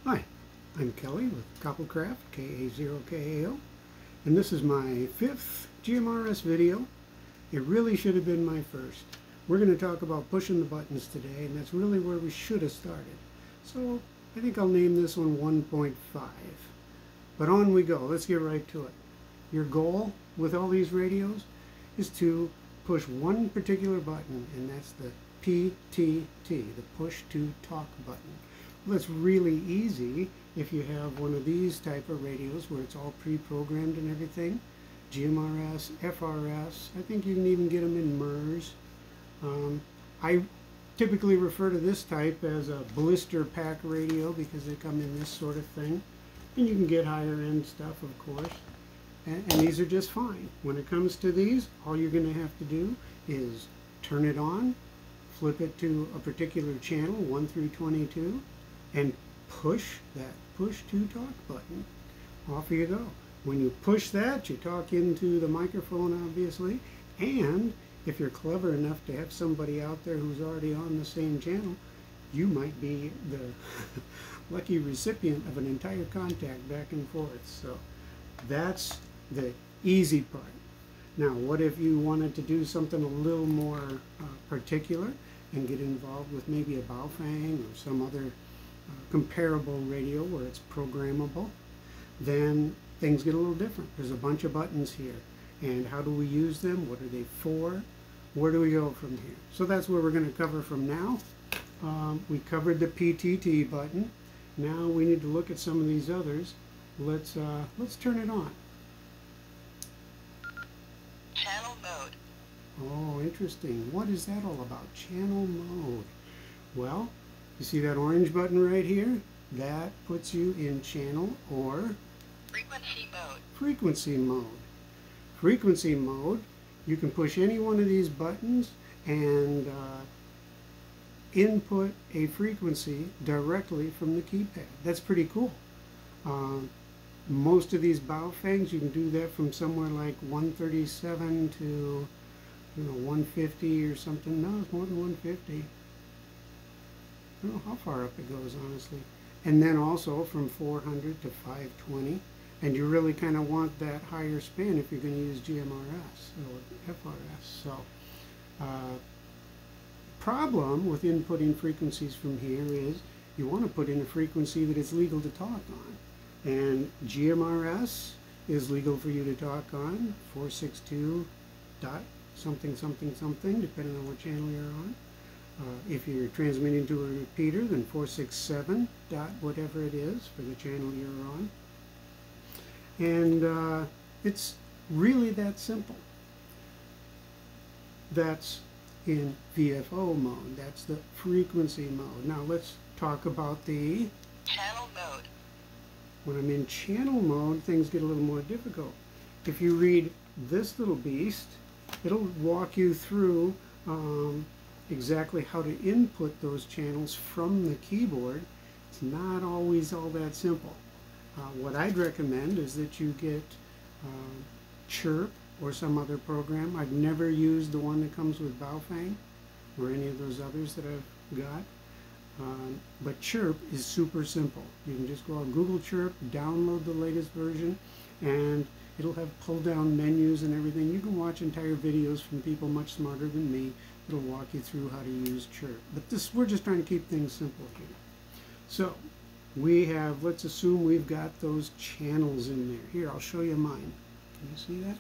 Hi, I'm Kelly with Koppelcraft, KA0KAO, and this is my 5th GMRS video. It really should have been my first. We're going to talk about pushing the buttons today, and that's really where we should have started. So I think I'll name this one 1.5. But on we go. Let's get right to it. Your goal with all these radios is to push one particular button, and that's the PTT, the push to talk button. Well, that's really easy if you have one of these type of radios where it's all pre-programmed and everything. GMRS, FRS, I think you can even get them in MERS. I typically refer to this type as a blister pack radio because they come in this sort of thing. And you can get higher end stuff, of course. And these are just fine. When it comes to these, all you're going to have to do is turn it on, flip it to a particular channel, 1 through 22, and push that push to talk button. Off you go. When you push that, you talk into the microphone, obviously, and if you're clever enough to have somebody out there who's already on the same channel, you might be the lucky recipient of an entire contact back and forth. So that's the easy part. Now, what if you wanted to do something a little more particular and get involved with maybe a Baofeng or some other comparable radio where it's programmable? Then things get a little different. There's a bunch of buttons here. And how do we use them? What are they for? Where do we go from here? So that's where we're going to cover from now. We covered the PTT button. Now we need to look at some of these others. Let's turn it on. Channel mode. Oh, interesting. What is that all about? Channel mode. Well, you see that orange button right here? That puts you in channel or Frequency mode. Frequency mode. Frequency mode, you can push any one of these buttons and input a frequency directly from the keypad. That's pretty cool. Most of these Baofengs, you can do that from somewhere like 137 to 150 or something. No, it's more than 150. I don't know how far up it goes, honestly. And then also from 400 to 520. And you really kind of want that higher span if you're going to use GMRS or FRS. So, problem with inputting frequencies from here is you want to put in a frequency that it's legal to talk on. And GMRS is legal for you to talk on, 462 dot something something something, depending on what channel you're on. If you're transmitting to a repeater, then 467 dot whatever it is for the channel you're on. And it's really that simple. That's in VFO mode. That's the frequency mode. Now let's talk about the channel mode. When I'm in channel mode, things get a little more difficult. If you read this little beast, it'll walk you through exactly how to input those channels from the keyboard. It's not always all that simple. What I'd recommend is that you get Chirp or some other program. I've never used the one that comes with Baofeng or any of those others that I've got. But Chirp is super simple. You can just go on Google Chirp, download the latest version, and it'll have pull-down menus and everything. You can watch entire videos from people much smarter than me. It'll walk you through how to use Chirp. But we're just trying to keep things simple here. So we have, let's assume we've got those channels in there. Here, I'll show you mine. Can you see that?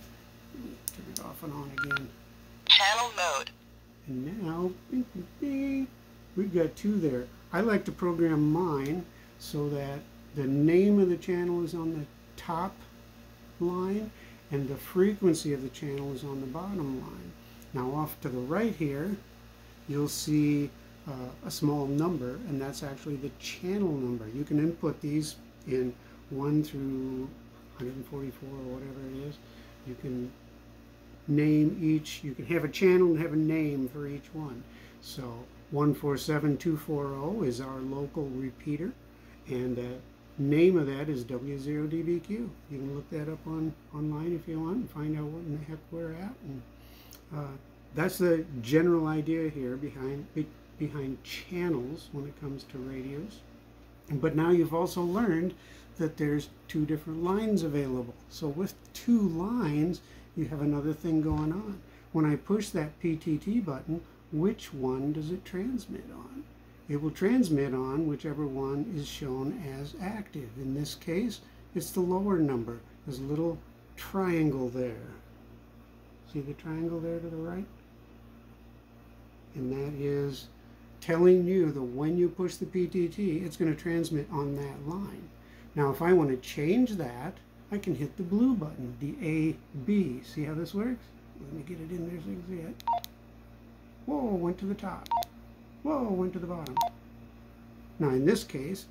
Let me turn it off and on again. Channel mode. And now, bing, bing, bing, we've got 2 there. I like to program mine so that the name of the channel is on the top line and the frequency of the channel is on the bottom line. Now off to the right here, you'll see a small number, and that's actually the channel number. You can input these in 1 through 144 or whatever it is. You can name each, you can have a channel and have a name for each one. So 147240 is our local repeater, and the name of that is W0DBQ. You can look that up online if you want and find out what in the heck we're at. And that's the general idea here behind channels when it comes to radios. But now you've also learned that there's two different lines available. So with two lines, you have another thing going on. When I push that PTT button, which one does it transmit on? It will transmit on whichever one is shown as active. In this case, it's the lower number. There's a little triangle there. See the triangle there to the right? And that is telling you that when you push the PTT, it's going to transmit on that line. Now, if I want to change that, I can hit the blue button, the AB. See how this works? Let me get it in there so you can see it. Whoa, went to the top. Whoa, went to the bottom. Now, in this case,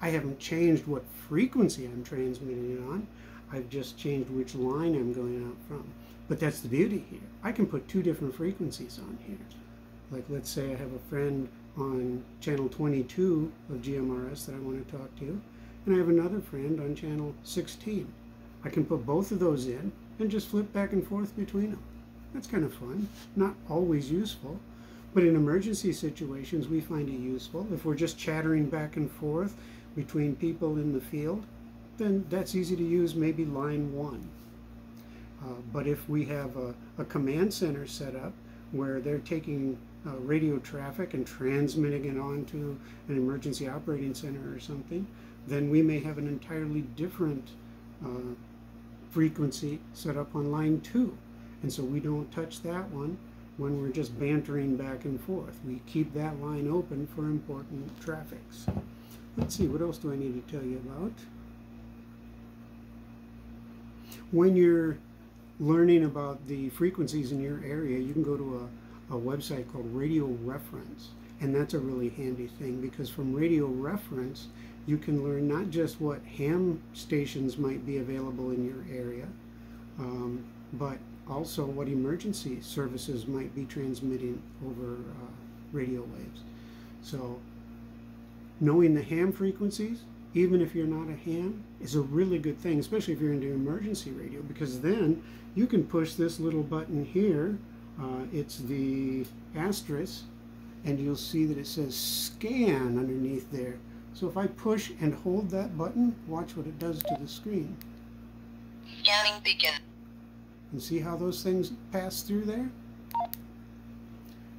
I haven't changed what frequency I'm transmitting it on. I've just changed which line I'm going out from. But that's the beauty here. I can put two different frequencies on here. Like, let's say I have a friend on channel 22 of GMRS that I want to talk to, and I have another friend on channel 16. I can put both of those in and just flip back and forth between them. That's kind of fun. Not always useful, but in emergency situations we find it useful. If we're just chattering back and forth between people in the field, then that's easy to use, maybe line 1. But if we have a command center set up where they're taking radio traffic and transmitting it onto an emergency operating center or something, then we may have an entirely different frequency set up on line 2. And so we don't touch that one when we're just bantering back and forth. We keep that line open for important traffic. So let's see, what else do I need to tell you about? When you're learning about the frequencies in your area, you can go to a website called Radio Reference, and that's a really handy thing, because from Radio Reference you can learn not just what ham stations might be available in your area, but also what emergency services might be transmitting over radio waves. So knowing the ham frequencies, even if you're not a ham, is a really good thing, especially if you're into emergency radio, because then you can push this little button here. It's the asterisk, and you'll see that it says scan underneath there. So if I push and hold that button, watch what it does to the screen. Scanning begin. And see how those things pass through there?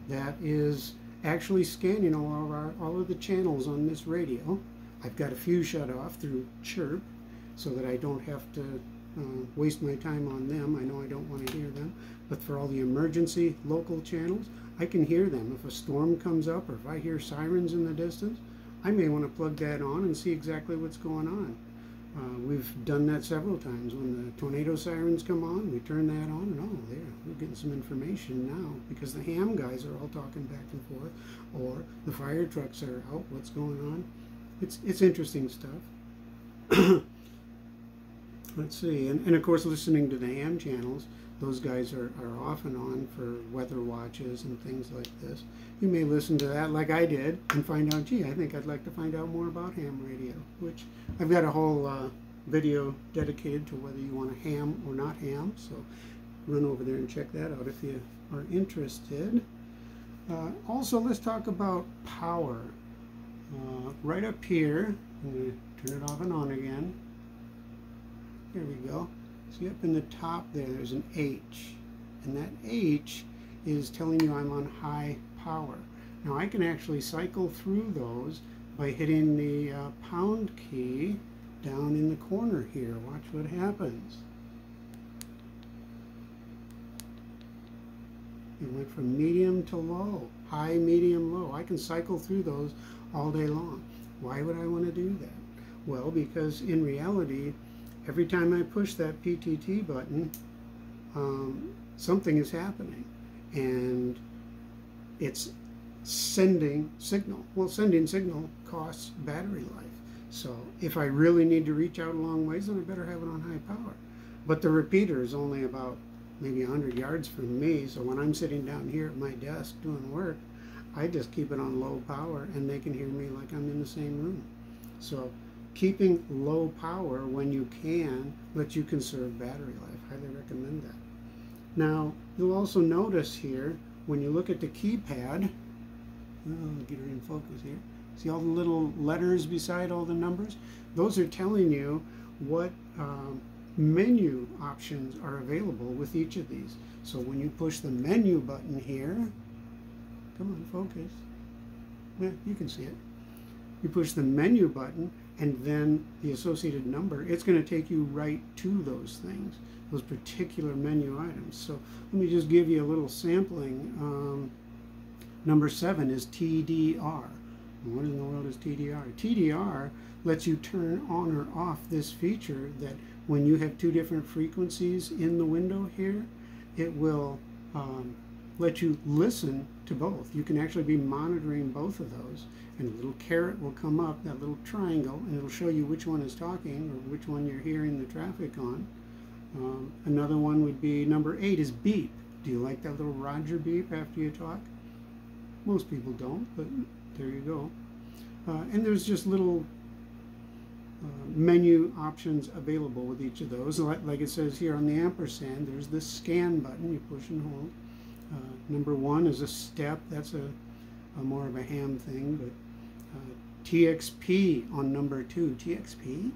That is actually scanning all of the channels on this radio. I've got a few shut off through chirp so that I don't have to waste my time on them. I know I don't want to hear them, but for all the emergency local channels, I can hear them. If a storm comes up or if I hear sirens in the distance, I may want to plug that on and see exactly what's going on. We've done that several times. When the tornado sirens come on, we turn that on, and oh, there, we're getting some information now, because the ham guys are all talking back and forth, or the fire trucks are out, what's going on. It's interesting stuff. Let's see, and of course listening to the ham channels, those guys are off and on for weather watches and things like this. You may listen to that like I did and find out, gee, I think I'd like to find out more about ham radio, which I've got a whole video dedicated to whether you want a ham or not ham, so run over there and check that out if you are interested. Also, let's talk about power. Right up here, I'm going to turn it off and on again. Here we go. See up in the top there, there's an H. And that H is telling you I'm on high power. Now I can actually cycle through those by hitting the pound key down in the corner here. Watch what happens. It went from medium to low, high, medium, low. I can cycle through those all day long. Why would I want to do that? Well, because in reality, every time I push that PTT button, something is happening, and it's sending signal. Well, sending signal costs battery life. So if I really need to reach out a long ways, then I better have it on high power. But the repeater is only about maybe 100 yards from me, so when I'm sitting down here at my desk doing work, I just keep it on low power, and they can hear me like I'm in the same room. So keeping low power when you can lets you conserve battery life. Highly recommend that. Now, you'll also notice here, when you look at the keypad, I'll get her in focus here. See all the little letters beside all the numbers? Those are telling you what menu options are available with each of these. So when you push the menu button here, come on, focus. Yeah, you can see it. You push the menu button and then the associated number, it's going to take you right to those things, those particular menu items. So let me just give you a little sampling. Number 7 is TDR. What in the world is TDR? TDR lets you turn on or off this feature that when you have two different frequencies in the window here, it will let you listen to both. You can actually be monitoring both of those, and a little caret will come up, that little triangle, and it'll show you which one is talking or which one you're hearing the traffic on. Another one would be number 8 is beep. Do you like that little Roger beep after you talk? Most people don't, but there you go. And there's just little menu options available with each of those. Like it says here on the ampersand, there's the scan button. You push and hold. Number 1 is a step. That's a more of a ham thing. But TXP on number 2. TXP,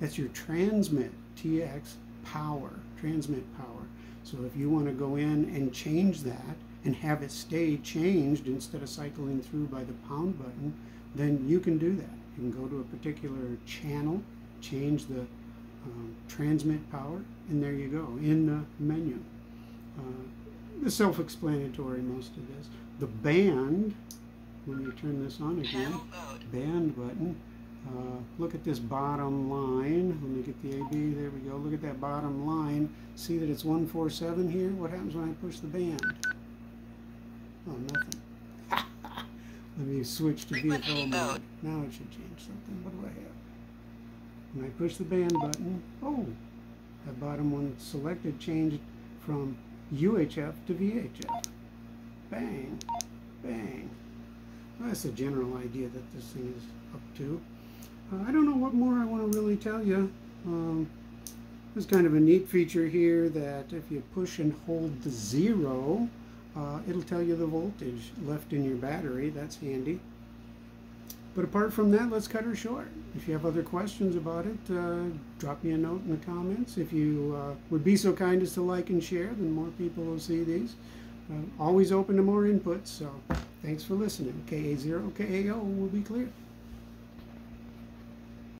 that's your transmit. TX power, transmit power. So if you want to go in and change that and have it stay changed instead of cycling through by the pound button, then you can do that. You can go to a particular channel, change the transmit power, and there you go, in the menu. It's self-explanatory, most of this. The band, when you turn this on again, band button, look at this bottom line. Let me get the AB, there we go. Look at that bottom line. See that it's 147 here? What happens when I push the band? Oh, nothing. Let me switch to VFO mode. Now it should change something. What do I have? When I push the band button, oh, that bottom one selected changed from UHF to VHF. Bang, bang. Well, that's the general idea that this thing is up to. I don't know what more I want to really tell you. There's kind of a neat feature here that if you push and hold the 0, it'll tell you the voltage left in your battery. That's handy. But apart from that, let's cut her short. If you have other questions about it, drop me a note in the comments. If you would be so kind as to like and share, then more people will see these. Always open to more inputs, so thanks for listening. KA0, KAO will be clear.